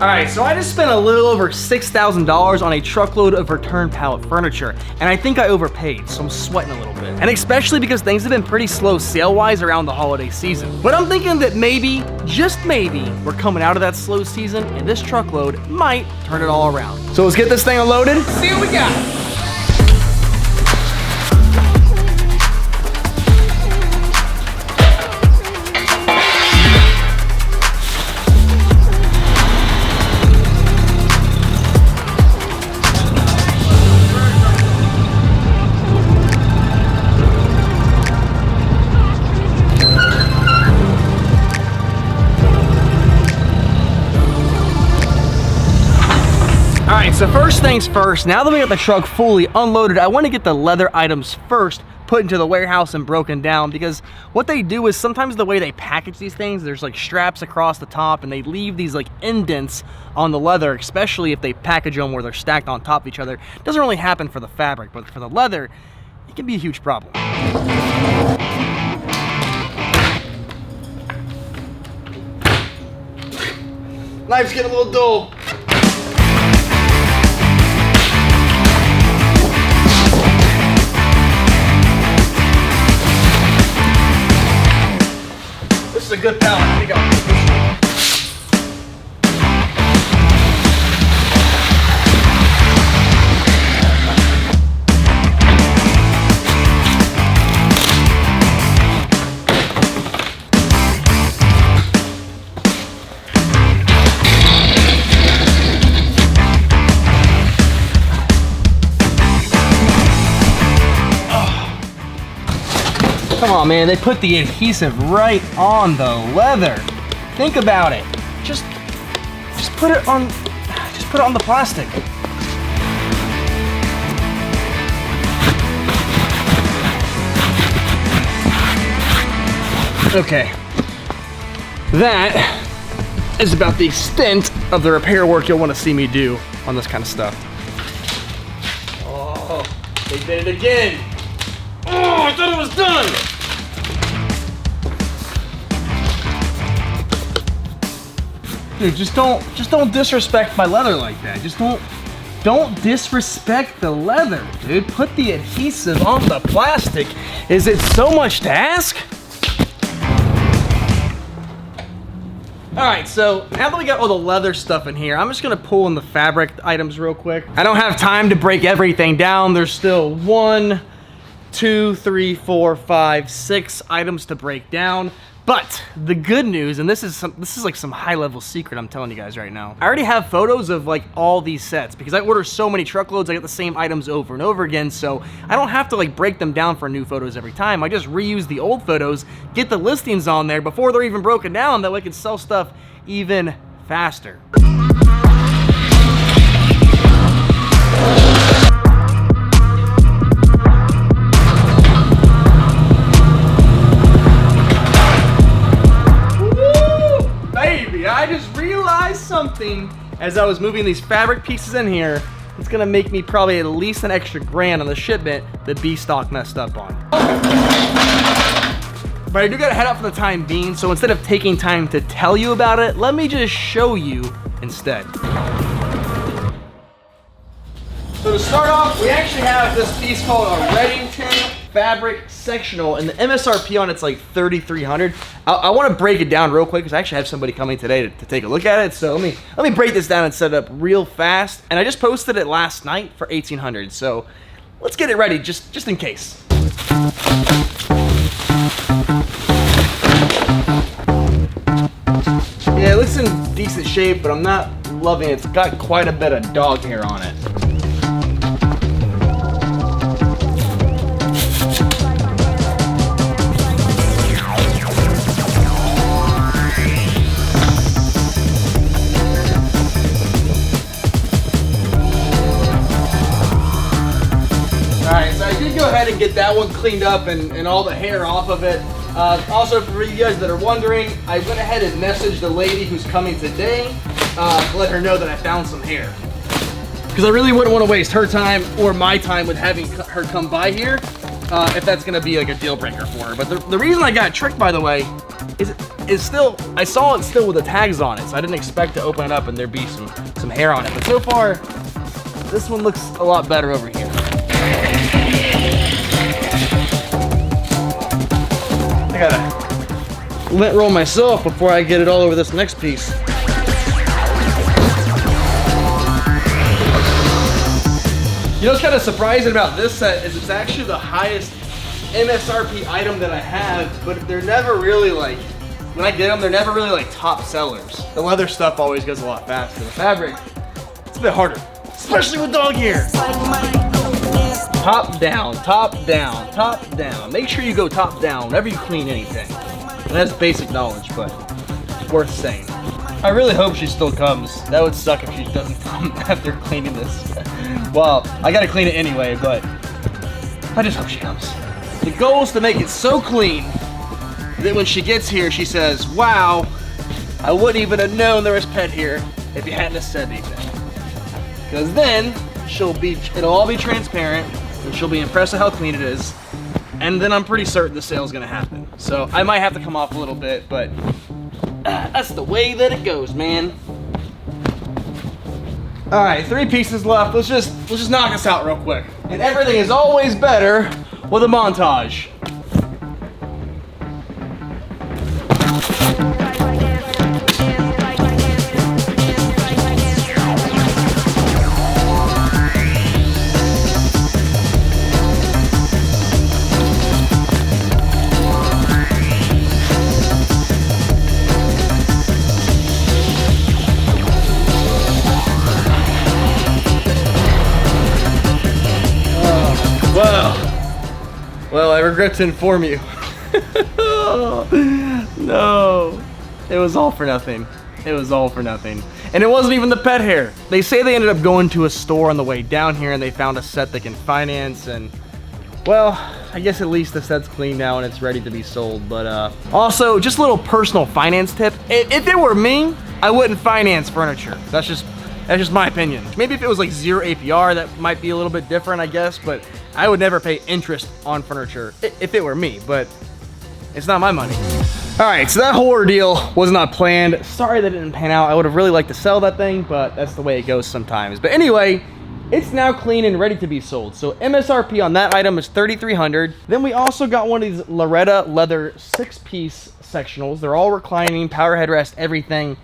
All right, so I just spent a little over $6,000 on a truckload of return pallet furniture, and I think I overpaid, so I'm sweating a little bit. And especially because things have been pretty slow sale-wise around the holiday season. But I'm thinking that maybe, just maybe, we're coming out of that slow season, and this truckload might turn it all around. So let's get this thing unloaded, see what we got. So first things first, now that we got the truck fully unloaded, I want to get the leather items first put into the warehouse and broken down, because what they do is sometimes the way they package these things, there's like straps across the top and they leave these like indents on the leather, especially if they package them where they're stacked on top of each other. It doesn't really happen for the fabric, but for the leather, it can be a huge problem. Knife's getting a little dull. This is a good pallet. Here we go. Come on, man, they put the adhesive right on the leather. Think about it. Just put it on the plastic. Okay. That is about the extent of the repair work you'll want to see me do on this kind of stuff. Oh, they did it again. Oh, I thought it was done. Dude, just don't disrespect my leather like that. Just don't disrespect the leather, dude. Put the adhesive on the plastic. Is it so much to ask? All right, so now that we got all the leather stuff in here, I'm just gonna pull in the fabric items real quick. I don't have time to break everything down. There's still 1, 2, 3, 4, 5, 6 items to break down. But the good news, and this is like some high-level secret I'm telling you guys right now. I already have photos of like all these sets because I order so many truckloads. I get the same items over and over again, so I don't have to like break them down for new photos every time. I just reuse the old photos, get the listings on there before they're even broken down, that way I can sell stuff even faster. I just realized something as I was moving these fabric pieces in here. It's gonna make me probably at least an extra grand on the shipment that B-Stock messed up on. But I do gotta head out for the time being, so instead of taking time to tell you about it, let me just show you instead. So to start off, we actually have this piece called a Reddington fabric sectional, and the MSRP on it's like $3,300. I want to break it down real quick because I actually have somebody coming today to take a look at it. So let me break this down and set it up real fast. And I just posted it last night for $1,800. So let's get it ready just in case. Yeah, it looks in decent shape, but I'm not loving it. It's got quite a bit of dog hair on it. Go ahead and get that one cleaned up and all the hair off of it. Also, for you guys that are wondering, I went ahead and messaged the lady who's coming today to let her know that I found some hair. Because I really wouldn't want to waste her time or my time with having her come by here if that's going to be like a deal breaker for her. But the reason I got tricked, by the way, is is still, I saw it still with the tags on it, so I didn't expect to open it up and there'd be some hair on it. But so far, this one looks a lot better over here. I gotta lint roll myself before I get it all over this next piece. You know what's kind of surprising about this set is it's actually the highest MSRP item that I have, but they're never really like, when I get them, they're never really like top sellers. The leather stuff always goes a lot faster. The fabric, it's a bit harder, especially with dog hair. Top down, top down, top down. Make sure you go top down whenever you clean anything. And that's basic knowledge, but it's worth saying. I really hope she still comes. That would suck if she doesn't come after cleaning this. Well, I gotta clean it anyway, but I just hope she comes. The goal is to make it so clean that when she gets here, she says, wow, I wouldn't even have known there was pet here if you hadn't have said anything. Because then it'll all be transparent and she'll be impressed with how clean it is. And then I'm pretty certain the sale's gonna happen. So I might have to come off a little bit, but that's the way that it goes, man. All right, 3 pieces left. Let's just knock this out real quick. And everything is always better with a montage. Well, I regret to inform you. No, it was all for nothing. It was all for nothing. And it wasn't even the pet hair. They say they ended up going to a store on the way down here and they found a set they can finance, and well, I guess at least the set's clean now and it's ready to be sold. But also, just a little personal finance tip. If it were me, I wouldn't finance furniture. That's just my opinion. Maybe if it was like 0 APR, that might be a little bit different, I guess, but I would never pay interest on furniture if it were me, but it's not my money. All right, so that whole ordeal was not planned. Sorry that it didn't pan out. I would have really liked to sell that thing, but that's the way it goes sometimes. But anyway, it's now clean and ready to be sold. So MSRP on that item is $3,300. Then we also got one of these Loretta leather 6-piece sectionals. They're all reclining, power headrest, everything.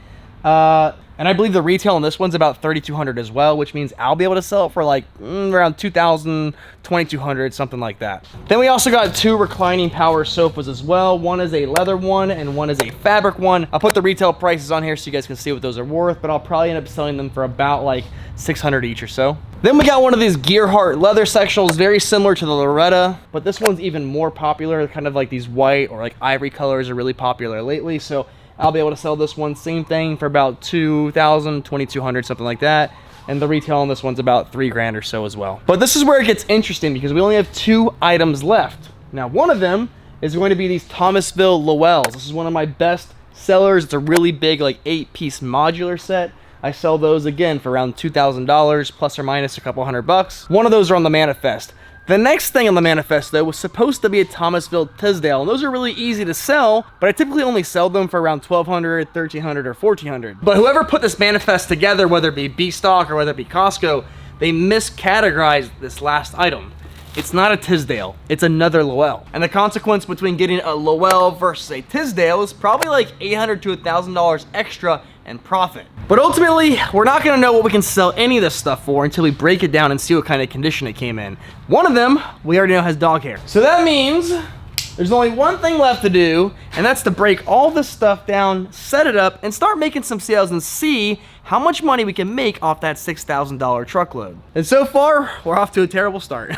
And I believe the retail on this one's about $3,200 as well, which means I'll be able to sell it for like around $2,000, $2,200, something like that. Then we also got 2 reclining power sofas as well. One is a leather one and one is a fabric one. I'll put the retail prices on here so you guys can see what those are worth, but I'll probably end up selling them for about like $600 each or so. Then we got one of these Gearhart leather sectionals, very similar to the Loretta, but this one's even more popular. Kind of like these white or like ivory colors are really popular lately, so I'll be able to sell this one, same thing, for about $2,000, $2,200, something like that. And the retail on this one's about $3,000 or so as well. But this is where it gets interesting because we only have 2 items left. Now, one of them is going to be these Thomasville Lowells. This is one of my best sellers. It's a really big, like 8-piece modular set. I sell those again for around $2,000 plus or minus a couple $100. One of those are on the manifest. The next thing on the manifest, though, was supposed to be a Thomasville Tisdale, and those are really easy to sell, but I typically only sell them for around $1,200, $1,300, or $1,400. But whoever put this manifest together, whether it be B-Stock or whether it be Costco, they miscategorized this last item. It's not a Tisdale, it's another Lowell. And the consequence between getting a Lowell versus a Tisdale is probably like $800 to $1,000 extra in profit. But ultimately, we're not gonna know what we can sell any of this stuff for until we break it down and see what kind of condition it came in. One of them, we already know has dog hair. So that means there's only one thing left to do, and that's to break all this stuff down, set it up, and start making some sales and see how much money we can make off that $6,000 truckload. And so far, we're off to a terrible start.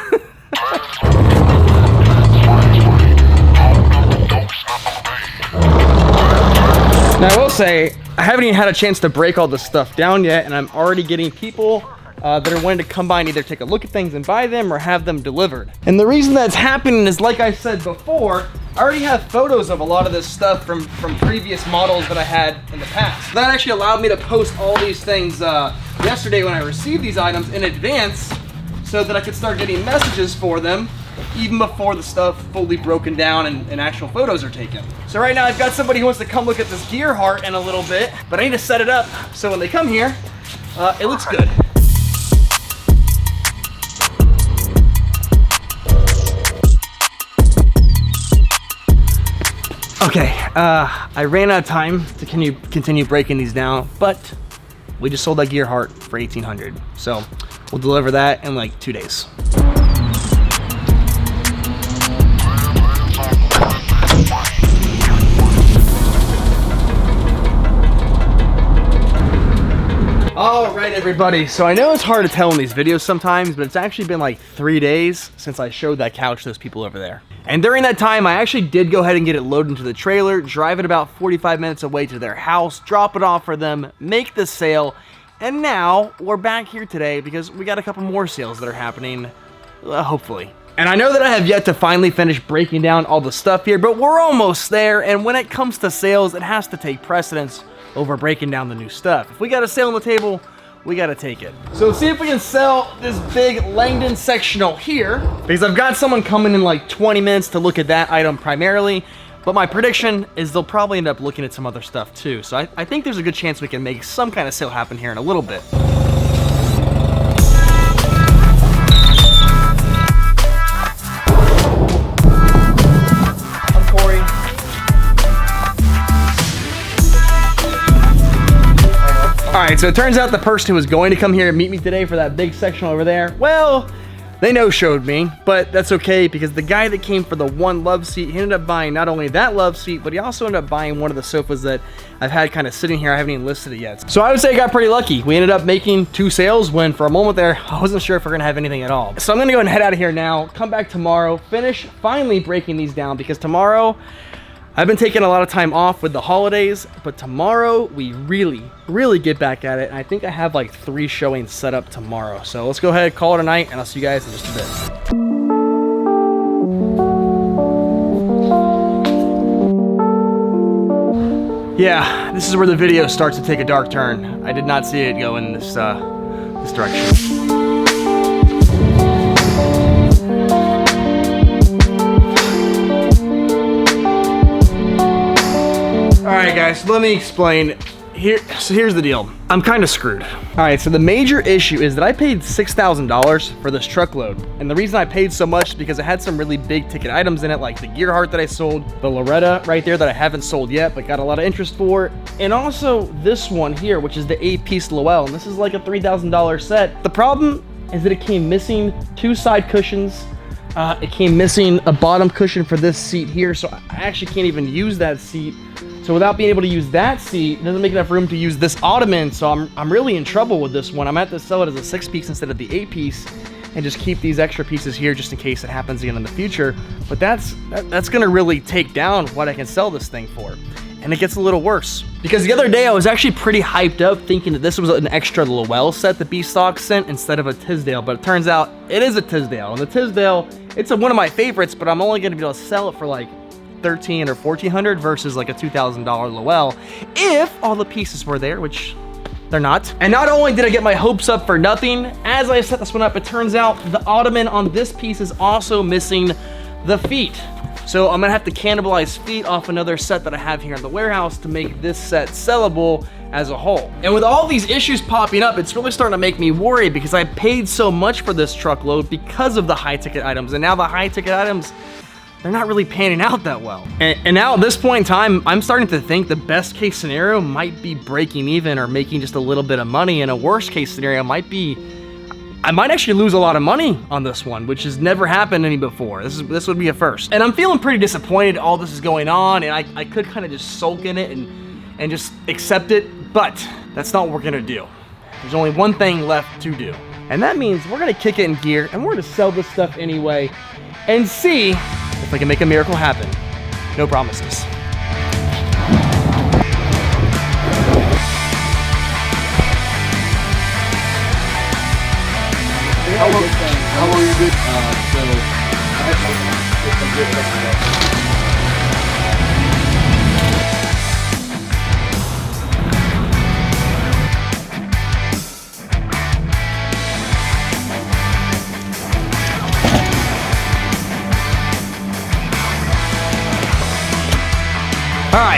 Now I will say, I haven't even had a chance to break all this stuff down yet, and I'm already getting people that are wanting to come by and either take a look at things and buy them or have them delivered. And the reason that's happening is, like I said before, I already have photos of a lot of this stuff from previous models that I had in the past. That actually allowed me to post all these things yesterday when I received these items in advance so that I could start getting messages for them even before the stuff fully broken down and actual photos are taken. So right now I've got somebody who wants to come look at this gear heart in a little bit, but I need to set it up so when they come here, it looks good. Okay, I ran out of time to continue breaking these down, but we just sold that gear heart for $1,800. So we'll deliver that in like 2 days. All right, everybody. So I know it's hard to tell in these videos sometimes, but it's actually been like 3 days since I showed that couch to those people over there. And during that time, I actually did go ahead and get it loaded into the trailer, drive it about 45 minutes away to their house, drop it off for them, make the sale, and now we're back here today because we got a couple more sales that are happening, hopefully. And I know that I have yet to finally finish breaking down all the stuff here, but we're almost there, and when it comes to sales, it has to take precedence over breaking down the new stuff. If we got a sale on the table, we gotta take it. So let's see if we can sell this big Langdon sectional here, because I've got someone coming in like 20 minutes to look at that item primarily, but my prediction is they'll probably end up looking at some other stuff too. So I think there's a good chance we can make some kind of sale happen here in a little bit. All right, so it turns out the person who was going to come here and meet me today for that big sectional over there, well, they no-showed me, but that's okay because the guy that came for the one love seat, he ended up buying not only that love seat, but he also ended up buying one of the sofas that I've had kind of sitting here. I haven't even listed it yet. So I would say I got pretty lucky. We ended up making 2 sales when for a moment there, I wasn't sure if we're gonna have anything at all. So I'm gonna go ahead and head out of here now, come back tomorrow, finish finally breaking these down because tomorrow, I've been taking a lot of time off with the holidays, but tomorrow we really get back at it. And I think I have like 3 showings set up tomorrow. So let's go ahead, call it a night, and I'll see you guys in just a bit. Yeah, this is where the video starts to take a dark turn. I did not see it go in this direction. All right, guys, so let me explain. So here's the deal. I'm kind of screwed. All right, so the major issue is that I paid $6,000 for this truckload. And the reason I paid so much is because it had some really big ticket items in it, like the gear heart that I sold, the Loretta right there that I haven't sold yet, but got a lot of interest for. And also this one here, which is the 8-piece Lowell. And this is like a $3,000 set. The problem is that it came missing 2 side cushions. It came missing a bottom cushion for this seat here, so I actually can't even use that seat. So without being able to use that seat, it doesn't make enough room to use this ottoman, so I'm really in trouble with this one. I'm gonna have to sell it as a 6-piece instead of the 8-piece and just keep these extra pieces here just in case it happens again in the future. But that's gonna really take down what I can sell this thing for. And it gets a little worse. Because the other day I was actually pretty hyped up thinking that this was an extra Lowell set that B-Stock sent instead of a Tisdale, but it turns out it is a Tisdale. And the Tisdale, it's one of my favorites, but I'm only gonna be able to sell it for like $1,300 or $1,400 versus like a $2,000 Lowell if all the pieces were there, which they're not. And not only did I get my hopes up for nothing, as I set this one up, it turns out the ottoman on this piece is also missing the feet. So I'm gonna have to cannibalize feet off another set that I have here in the warehouse to make this set sellable as a whole. And with all these issues popping up, it's really starting to make me worry because I paid so much for this truckload because of the high ticket items. And now the high ticket items, they're not really panning out that well. And now at this point in time, I'm starting to think the best case scenario might be breaking even or making just a little bit of money, and a worst case scenario might be, I might actually lose a lot of money on this one, which has never happened to me before. This would be a first. And I'm feeling pretty disappointed all this is going on, and I could kind of just sulk in it and just accept it, but that's not what we're gonna do. There's only one thing left to do. And that means we're gonna kick it in gear and we're gonna sell this stuff anyway and see if we can make a miracle happen. No promises. How long are you good?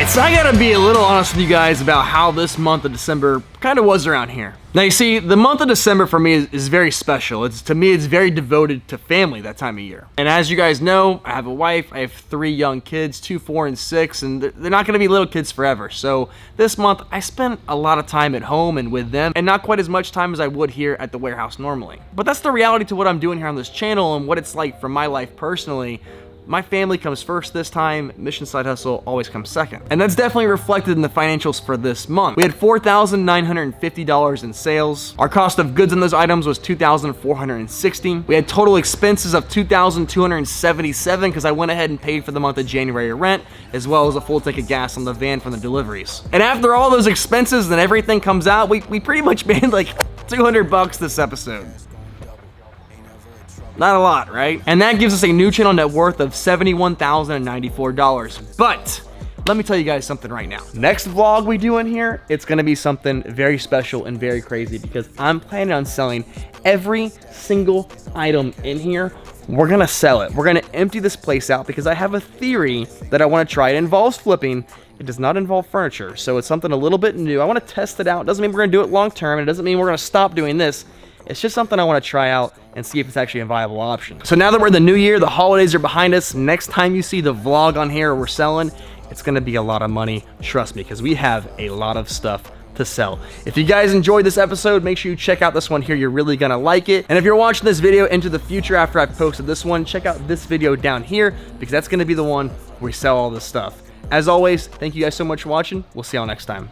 right, so I gotta be a little honest with you guys about how this month of December kind of was around here. Now you see, the month of December for me is very special. To me, it's very devoted to family that time of year. And as you guys know, I have a wife, I have 3 young kids, 2, 4, and 6, and they're not gonna be little kids forever. So this month, I spent a lot of time at home and with them, and not quite as much time as I would here at the warehouse normally. But that's the reality to what I'm doing here on this channel and what it's like for my life personally. My family comes first this time, Mission Side Hustle always comes second. And that's definitely reflected in the financials for this month. We had $4,950 in sales. Our cost of goods on those items was $2,460. We had total expenses of $2,277 because I went ahead and paid for the month of January rent, as well as a full tank of gas on the van from the deliveries. And after all those expenses and everything comes out, we pretty much made like $200 this episode. Not a lot, right? And that gives us a new channel net worth of $71,094. But let me tell you guys something right now. Next vlog we do in here, it's gonna be something very special and very crazy because I'm planning on selling every single item in here. We're gonna sell it. We're gonna empty this place out because I have a theory that I wanna try. It involves flipping. It does not involve furniture, so it's something a little bit new. I wanna test it out. It doesn't mean we're gonna do it long term, and it doesn't mean we're gonna stop doing this. It's just something I want to try out and see if it's actually a viable option. So now that we're in the new year, the holidays are behind us, next time you see the vlog on here we're selling, it's going to be a lot of money, trust me, because we have a lot of stuff to sell. If you guys enjoyed this episode, make sure you check out this one here. You're really going to like it. And if you're watching this video into the future after I've posted this one, check out this video down here because that's going to be the one where we sell all this stuff. As always, thank you guys so much for watching. We'll see y'all next time.